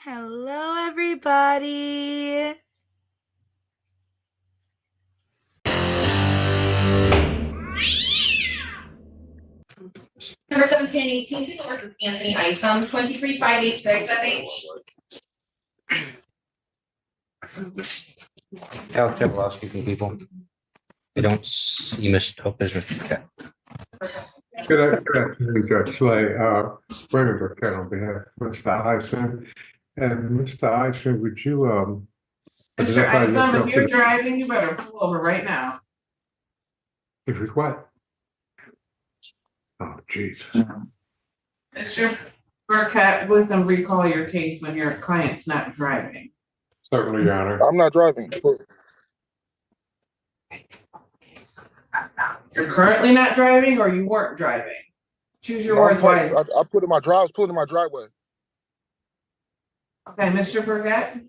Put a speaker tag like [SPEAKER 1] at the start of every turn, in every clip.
[SPEAKER 1] Hello, everybody.
[SPEAKER 2] Number 1718, versus Anthony Isom, 23586 FH.
[SPEAKER 3] Alex Jablowski from people. They don't see Mr. Mr. Cat.
[SPEAKER 4] Good afternoon, Judge Slay. Bernard Burkett on behalf of Mr. Isom. And Mr. Isom, would you
[SPEAKER 5] Mr.
[SPEAKER 4] identify
[SPEAKER 5] Isom,
[SPEAKER 4] yourself?
[SPEAKER 5] if you're driving, you better pull over right now.
[SPEAKER 4] If it's what? Oh, geez.
[SPEAKER 5] Mr. Burkett, we can recall your case when your client's not driving.
[SPEAKER 4] Certainly, Your Honor.
[SPEAKER 6] I'm not driving.
[SPEAKER 5] You're currently not driving or you weren't driving? Choose your words wisely.
[SPEAKER 6] I put in my drive. I was pulling in my driveway.
[SPEAKER 5] Okay, Mr. Burkett?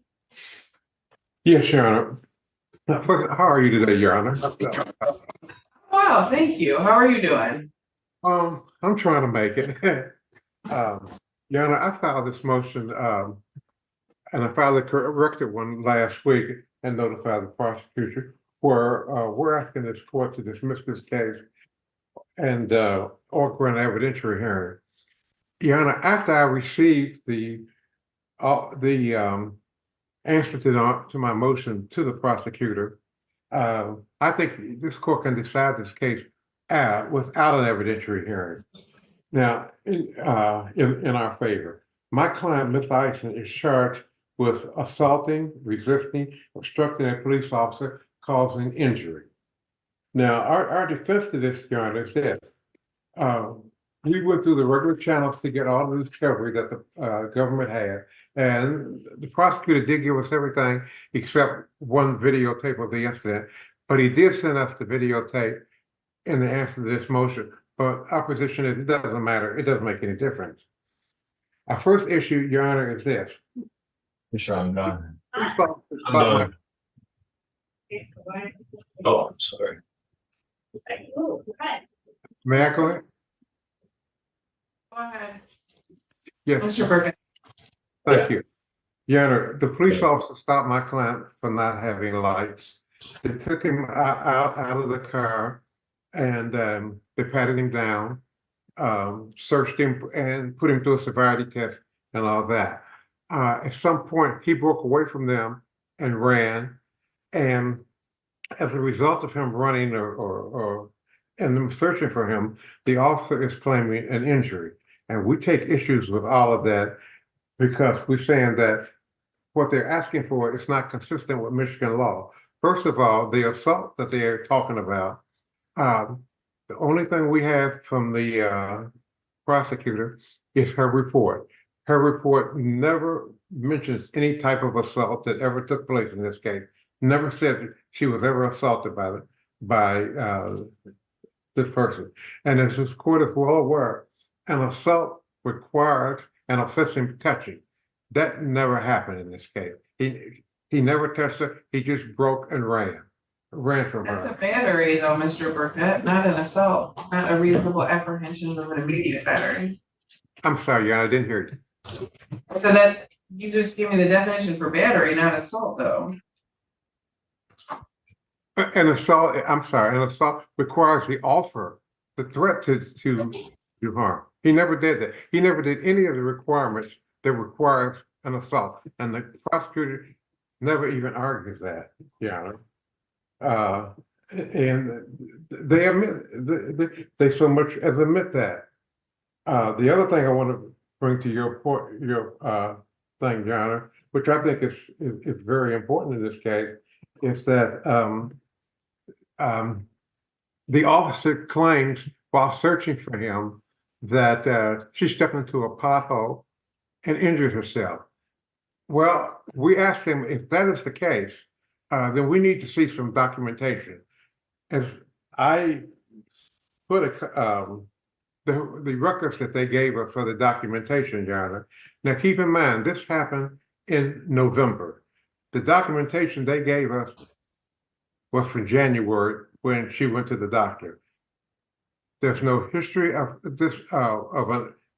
[SPEAKER 4] Yes, Your Honor. How are you today, Your Honor?
[SPEAKER 5] Wow, thank you. How are you doing?
[SPEAKER 4] I'm trying to make it. Your Honor, I filed this motion, and I filed a corrected one last week and notified the prosecutor where we're asking this court to dismiss this case and or grant an evidentiary hearing. Your Honor, after I received the answer to my motion to the prosecutor, I think this court can decide this case without an evidentiary hearing. Now, in our favor, my client, Ms. Isom, is charged with assaulting, resisting, obstructing a police officer, causing injury. Now, our defense to this, Your Honor, is this. We went through the regular channels to get all the discovery that the government had, and the prosecutor did give us everything except one videotape of the incident, but he did send us the videotape in the answer to this motion. But our position is it doesn't matter. It doesn't make any difference. Our first issue, Your Honor, is this.
[SPEAKER 7] Sure, I'm done.
[SPEAKER 4] I'm
[SPEAKER 7] done. Oh, I'm sorry.
[SPEAKER 4] May I go ahead?
[SPEAKER 5] Go ahead.
[SPEAKER 4] Yes.
[SPEAKER 5] Mr. Burkett.
[SPEAKER 4] Thank you. Your Honor, the police officer stopped my client for not having lights. They took him out of the car and they patted him down, searched him and put him through a sobriety test and all that. At some point, he broke away from them and ran. And as a result of him running and them searching for him, the officer is claiming an injury. And we take issues with all of that because we're saying that what they're asking for is not consistent with Michigan law. First of all, the assault that they're talking about, the only thing we have from the prosecutor is her report. Her report never mentions any type of assault that ever took place in this case. Never said that she was ever assaulted by this person. And as this court is well aware, an assault requires an offensive touching. That never happened in this case. He never touched her. He just broke and ran from her.
[SPEAKER 5] That's a battery though, Mr. Burkett, not an assault, not a reasonable apprehension of an immediate battery.
[SPEAKER 4] I'm sorry, Your Honor, I didn't hear you.
[SPEAKER 5] So that, you just give me the definition for battery, not assault though.
[SPEAKER 4] An assault, I'm sorry, an assault requires the offer, the threat to harm. He never did that. He never did any of the requirements that requires an assault. And the prosecutor never even argues that, Your Honor. And they admit, they so much as admit that. The other thing I want to bring to your thing, Your Honor, which I think is very important in this case, is that the officer claims while searching for him that she stepped into a pothole and injured herself. Well, we asked him if that is the case, then we need to see some documentation. As I put the records that they gave us for the documentation, Your Honor. Now, keep in mind, this happened in November. The documentation they gave us was for January when she went to the doctor. There's no history of this,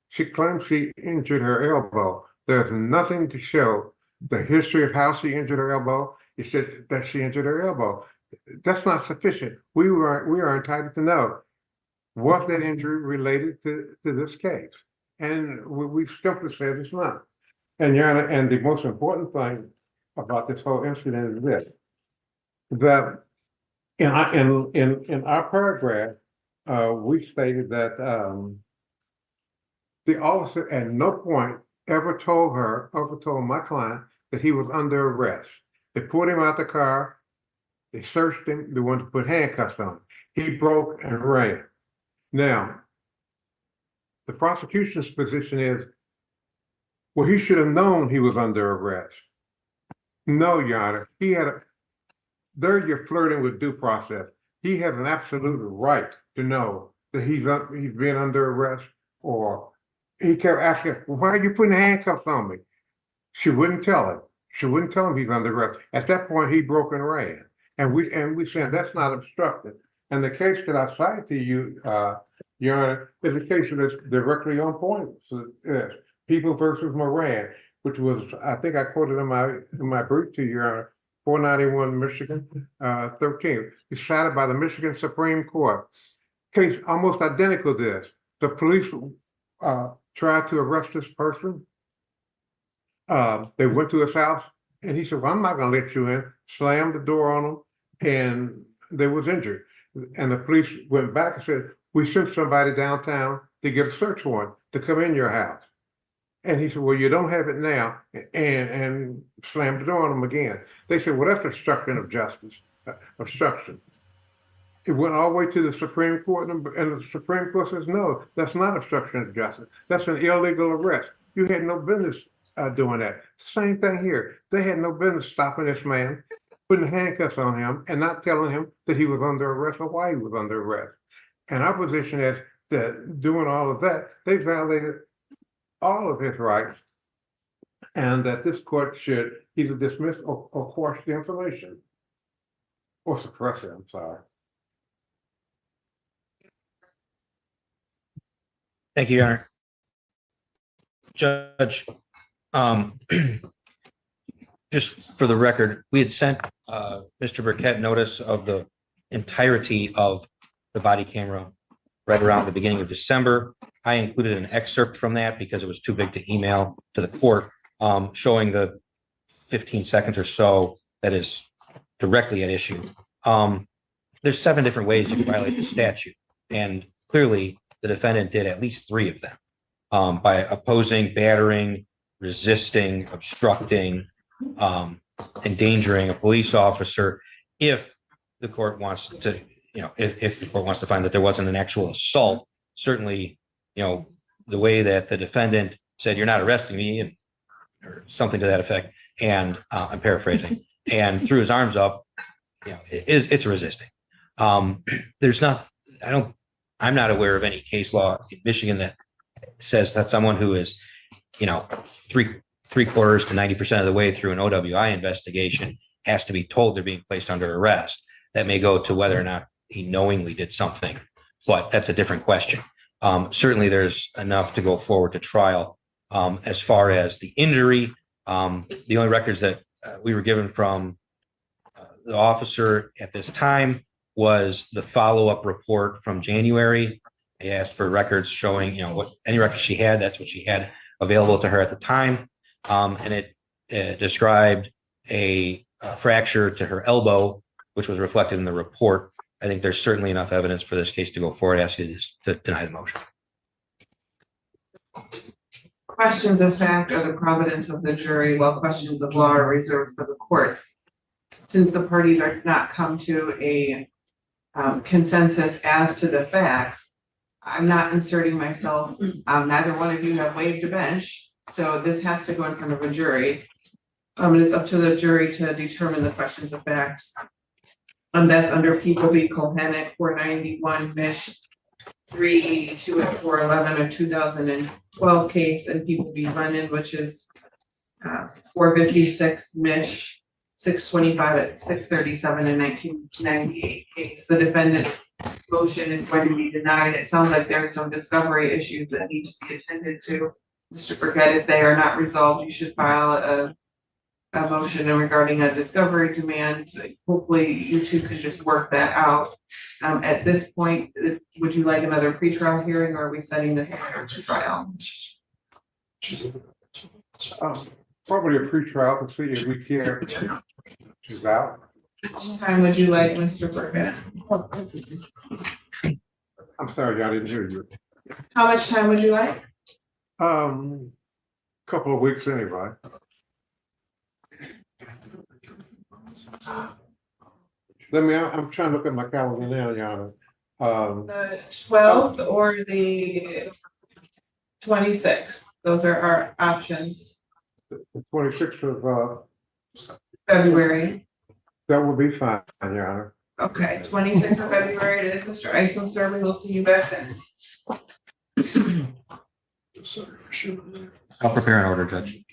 [SPEAKER 4] she claims she injured her elbow. There's nothing to show the history of how she injured her elbow. It said that she injured her elbow. That's not sufficient. We are entitled to know, was that injury related to this case? And we simply said it's not. And Your Honor, and the most important thing about this whole incident is this, that in our paragraph, we stated that the officer at no point ever told my client that he was under arrest. They pulled him out the car, they searched him, they wanted to put handcuffs on him. He broke and ran. Now, the prosecution's position is, well, he should have known he was under arrest. No, Your Honor, there you're flirting with due process. He has an absolute right to know that he's been under arrest, or he kept asking, why are you putting handcuffs on me? She wouldn't tell him. She wouldn't tell him he's under arrest. At that point, he broke and ran. And we said that's not obstructive. And the case that I cited to you, Your Honor, is a case that's directly on point. So, People versus Moran, which was, I think I quoted in my brief to you, Your Honor, 491 Michigan 13. Decided by the Michigan Supreme Court. Case almost identical to this. The police tried to arrest this person. They went to his house, and he said, well, I'm not going to let you in. Slammed the door on them, and they was injured. And the police went back and said, we sent somebody downtown to get a search warrant to come in your house. And he said, well, you don't have it now, and slammed the door on them again. They said, well, that's obstruction of justice, obstruction. It went all the way to the Supreme Court, and the Supreme Court says, no, that's not obstruction of justice. That's an illegal arrest. You had no business doing that. Same thing here. They had no business stopping this man, putting handcuffs on him, and not telling him that he was under arrest or why he was under arrest. And our position is that doing all of that, they violated all of his rights, and that this court should either dismiss or quash the information, or suppress it, I'm sorry.
[SPEAKER 3] Thank you, Your Honor. Judge, just for the record, we had sent Mr. Burkett notice of the entirety of the body camera right around the beginning of December. I included an excerpt from that because it was too big to email to the court, showing the 15 seconds or so that is directly at issue. There's 7 different ways you can violate the statute, and clearly the defendant did at least 3 of them by opposing, battering, resisting, obstructing, endangering a police officer. If the court wants to, if the court wants to find that there wasn't an actual assault, certainly, the way that the defendant said, "You're not arresting me," or something to that effect, and I'm paraphrasing, and threw his arms up, it's resisting. There's not, I'm not aware of any case law in Michigan that says that someone who is, 3/4 to 90% of the way through an OWI investigation has to be told they're being placed under arrest. That may go to whether or not he knowingly did something, but that's a different question. Certainly there's enough to go forward to trial. As far as the injury, the only records that we were given from the officer at this time was the follow-up report from January. They asked for records showing, what any records she had, that's what she had available to her at the time. And it described a fracture to her elbow, which was reflected in the report. I think there's certainly enough evidence for this case to go forward. I ask you to deny the motion.
[SPEAKER 5] Questions of fact are the providence of the jury, while questions of law are reserved for the courts. Since the parties are not come to a consensus as to the facts, I'm not inserting myself. Neither one of you have waived a bench, so this has to go in front of a jury. And it's up to the jury to determine the questions of fact. That's under People v. Kohenek, 491 Mich. 382 and 411, a 2012 case, and People v. Lennon, which is 456 Mich. 625 at 637 and 1998 case. The defendant's motion is going to be denied. It sounds like there are some discovery issues that need to be attended to. Mr. Burkett, if they are not resolved, you should file a motion regarding a discovery demand. Hopefully you two can just work that out. At this point, would you like another pretrial hearing or are we setting this to trial?
[SPEAKER 4] Probably a pretrial to see if we can't. She's out.
[SPEAKER 5] How much time would you like, Mr. Burkett?
[SPEAKER 4] I'm sorry, I didn't hear you.
[SPEAKER 5] How much time would you like?
[SPEAKER 4] Couple of weeks anyway. I'm trying to look at my calendar now, Yana.
[SPEAKER 5] The 12th or the 26th? Those are our options.
[SPEAKER 4] The 26th of,
[SPEAKER 5] February.
[SPEAKER 4] that would be fine, Yana.
[SPEAKER 5] Okay, 26th of February it is, Mr. Isom, sir. We will see you back then.
[SPEAKER 3] I'll prepare an order, Judge.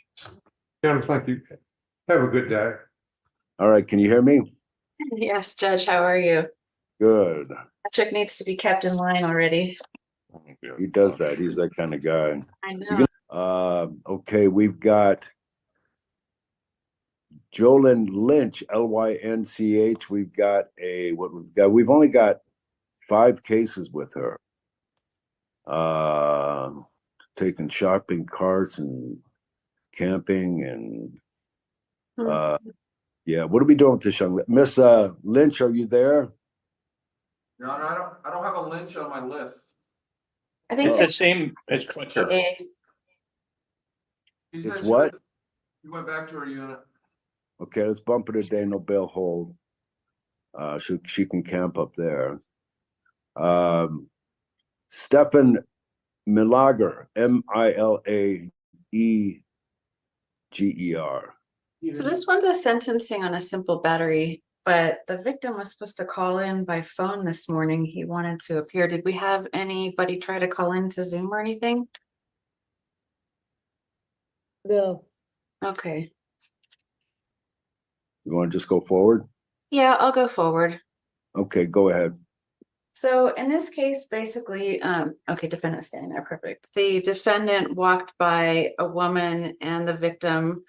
[SPEAKER 4] Yana, thank you. Have a good day.
[SPEAKER 8] All right, can you hear me?
[SPEAKER 1] Yes, Judge, how are you?
[SPEAKER 8] Good.
[SPEAKER 1] Patrick needs to be kept in line already.
[SPEAKER 8] He does that. He's that kind of guy.
[SPEAKER 1] I know.
[SPEAKER 8] Okay, we've got Jolyn Lynch, Lynch. We've got we've only got 5 cases with her. Taking shopping carts and camping and yeah, what are we doing with this young Miss Lynch? Are you there?
[SPEAKER 9] Your Honor, I don't have a Lynch on my list.
[SPEAKER 1] I think
[SPEAKER 7] It's the same as Quinter.
[SPEAKER 9] She said
[SPEAKER 8] It's
[SPEAKER 9] she
[SPEAKER 8] what?
[SPEAKER 9] You went back to her unit.
[SPEAKER 8] Okay, let's bump it a day, no bail hold. She can camp up there. Stefan Milager, Milaeger.
[SPEAKER 1] so. This one's a sentencing on a simple battery, but the victim was supposed to call in by phone this morning. He wanted to appear. Did we have anybody try to call in to Zoom or anything?
[SPEAKER 10] No.
[SPEAKER 1] Okay.
[SPEAKER 8] You want to just go forward?
[SPEAKER 1] Yeah, I'll go forward.
[SPEAKER 8] Okay, go ahead.
[SPEAKER 1] So in this case, basically, okay, defendant standing there, perfect. The defendant walked by a woman and the victim.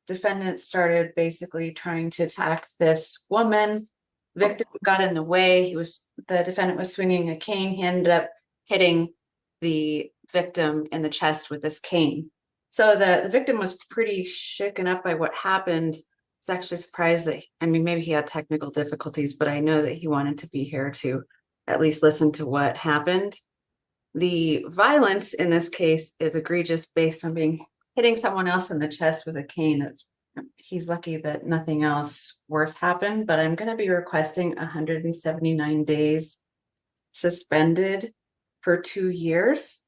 [SPEAKER 1] Defendant started basically trying to attack this woman. Victim got in the way. The defendant was swinging a cane. He ended up hitting the victim in the chest with this cane. So the victim was pretty shaken up by what happened. I was actually surprised that, I mean, maybe he had technical difficulties, but I know that he wanted to be here to at least listen to what happened. The violence in this case is egregious based on hitting someone else in the chest with a cane. He's lucky that nothing else worse happened, but I'm going to be requesting 179 days suspended for 2 years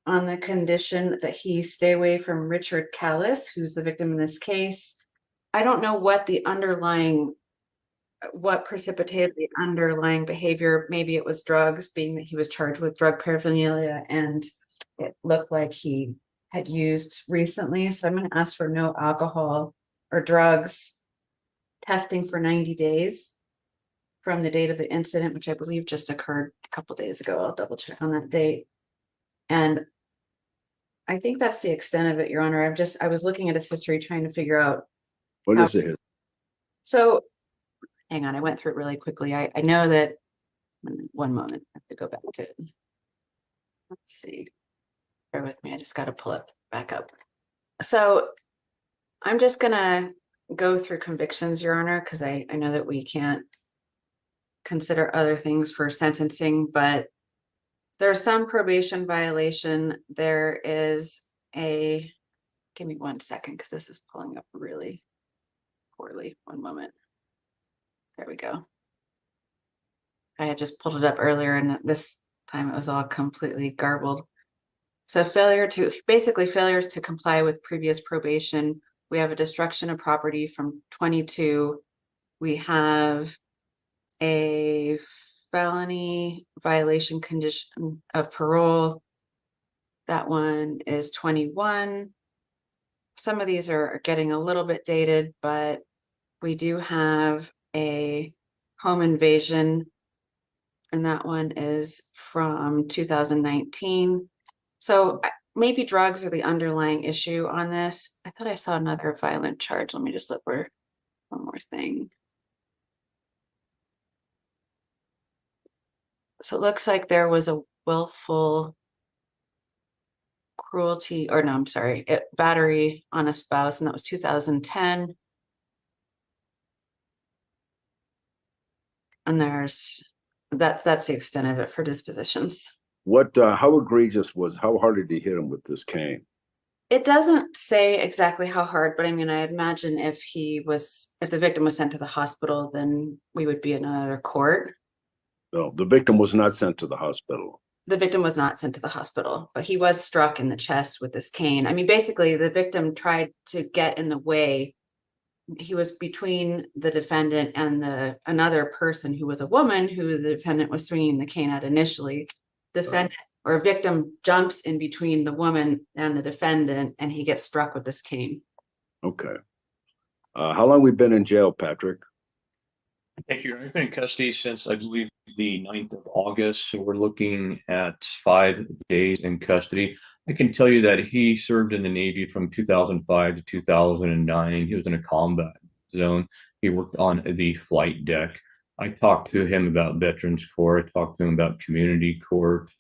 [SPEAKER 1] on the condition that he stay away from Richard Callis, who's the victim in this case. I don't know what precipitated the underlying behavior. Maybe it was drugs, being that he was charged with drug paraphernalia and it looked like he had used recently. So I'm going to ask for no alcohol or drugs testing for 90 days from the date of the incident, which I believe just occurred a couple days ago. I'll double check on that date. And I think that's the extent of it, Your Honor. I was looking at his history, trying to figure out.
[SPEAKER 8] What is it?
[SPEAKER 1] So hang on, I went through it really quickly. I know that, one moment, I have to go back to it. Let's see. Bear with me, I just got to pull it back up. So I'm just gonna go through convictions, Your Honor, because I know that we can't consider other things for sentencing, but there's some probation violation. There is give me 1 second, because this is pulling up really poorly. One moment. There we go. I had just pulled it up earlier and this time it was all completely garbled. So failures to comply with previous probation. We have a destruction of property from 22. We have a felony violation condition of parole. That one is 21. Some of these are getting a little bit dated, but we do have a home invasion, and that one is from 2019. So maybe drugs are the underlying issue on this. I thought I saw another violent charge. Let me just look for one more thing. So it looks like there was a willful cruelty, or no, I'm sorry, battery on a spouse, and that was 2010. And that's the extent of it for dispositions.
[SPEAKER 8] What, how egregious how hard did he hit him with this cane?
[SPEAKER 1] It doesn't say exactly how hard, but I mean, I imagine if the victim was sent to the hospital, then we would be in another court.
[SPEAKER 8] No, the victim was not sent to the hospital.
[SPEAKER 1] The victim was not sent to the hospital, but he was struck in the chest with this cane. I mean, basically, the victim tried to get in the way. He was between the defendant and another person who was a woman who the defendant was swinging the cane at initially. Defendant or victim jumps in between the woman and the defendant, and he gets struck with this cane.
[SPEAKER 8] Okay. How long we been in jail, Patrick?
[SPEAKER 7] Thank you. I've been in custody since I believe the 9th of August. So we're looking at 5 days in custody. I can tell you that he served in the Navy from 2005 to 2009. He was in a combat zone. He worked on the flight deck. I talked to him about Veterans Court. I talked to him about community court.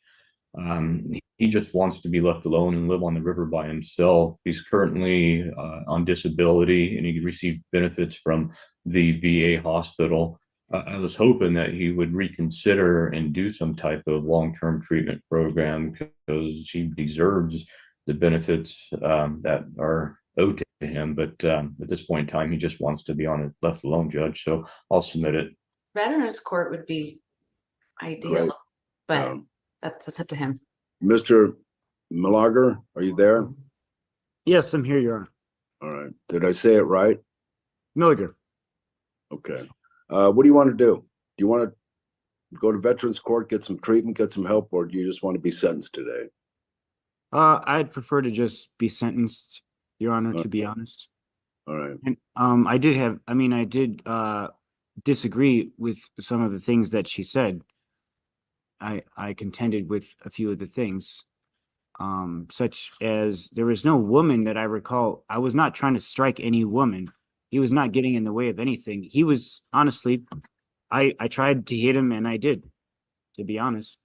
[SPEAKER 7] He just wants to be left alone and live on the river by himself. He's currently on disability, and he received benefits from the VA hospital. I was hoping that he would reconsider and do some type of long-term treatment program because he deserves the benefits that are owed to him. But at this point in time, he just wants to be left alone, Judge. So I'll submit it.
[SPEAKER 1] Veterans Court would be ideal,
[SPEAKER 8] Great.
[SPEAKER 1] but that's up to him.
[SPEAKER 8] Mr. Malager, are you there?
[SPEAKER 10] Yes, I'm here, Your Honor.
[SPEAKER 8] All right. Did I say it right?
[SPEAKER 10] Milliger.
[SPEAKER 8] Okay. What do you want to do? Do you want to go to Veterans Court, get some treatment, get some help, or do you just want to be sentenced today?
[SPEAKER 10] I'd prefer to just be sentenced, Your Honor, to be honest.
[SPEAKER 8] All right.
[SPEAKER 10] And I did disagree with some of the things that she said. I contended with a few of the things, such as there was no woman that I recall. I was not trying to strike any woman. He was not getting in the way of anything. He was honestly, I tried to hit him, and I did, to be honest.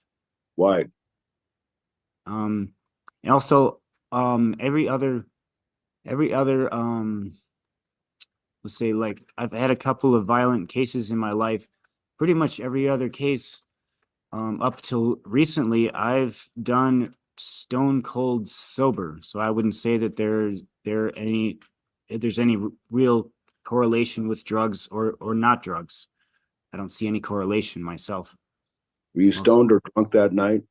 [SPEAKER 8] Why?
[SPEAKER 10] And also, every other, let's say, like, I've had a couple of violent cases in my life. Pretty much every other case, up till recently, I've done stone cold sober. So I wouldn't say that there's any real correlation with drugs or not drugs. I don't see any correlation myself.
[SPEAKER 8] Were you stoned or drunk that night?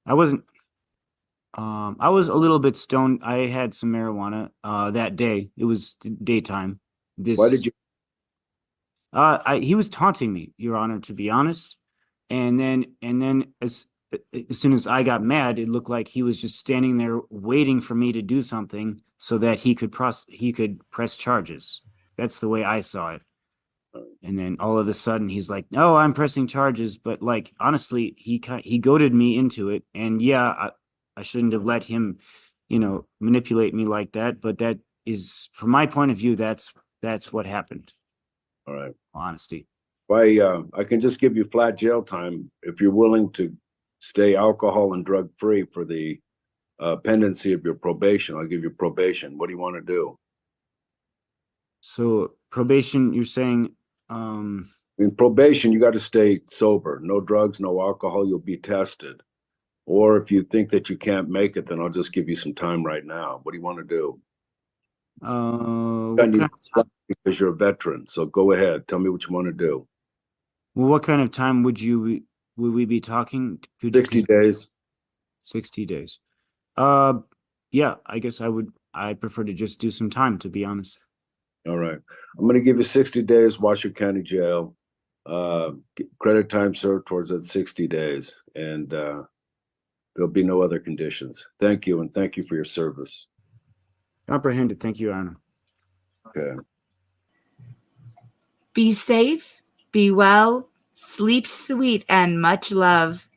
[SPEAKER 10] I wasn't. I was a little bit stoned. I had some marijuana that day. It was daytime.
[SPEAKER 8] Why did you?
[SPEAKER 10] He was taunting me, Your Honor, to be honest. And then as soon as I got mad, it looked like he was just standing there waiting for me to do something so that he could press charges. That's the way I saw it. And then all of a sudden he's like, "No, I'm pressing charges." But like, honestly, he goaded me into it. And yeah, I shouldn't have let him, manipulate me like that. But that is, from my point of view, that's what happened.
[SPEAKER 8] All right.
[SPEAKER 10] Honesty.
[SPEAKER 8] I can just give you flat jail time if you're willing to stay alcohol and drug free for the pendency of your probation. I'll give you probation. What do you want to do?
[SPEAKER 10] So probation, you're saying?
[SPEAKER 8] In probation, you got to stay sober. No drugs, no alcohol. You'll be tested. Or if you think that you can't make it, then I'll just give you some time right now. What do you want to do? Because you're a veteran. So go ahead. Tell me what you want to do.
[SPEAKER 10] Well, what kind of time would we be talking?
[SPEAKER 8] 60 days.
[SPEAKER 10] 60 days. Yeah, I guess I'd prefer to just do some time, to be honest.
[SPEAKER 8] All right. I'm going to give you 60 days, Washoe County Jail. Credit time served towards that 60 days. And there'll be no other conditions. Thank you. And thank you for your service.
[SPEAKER 10] Comprehended. Thank you, Your Honor.
[SPEAKER 8] Okay.
[SPEAKER 11] Be safe, be well, sleep sweet, and much love.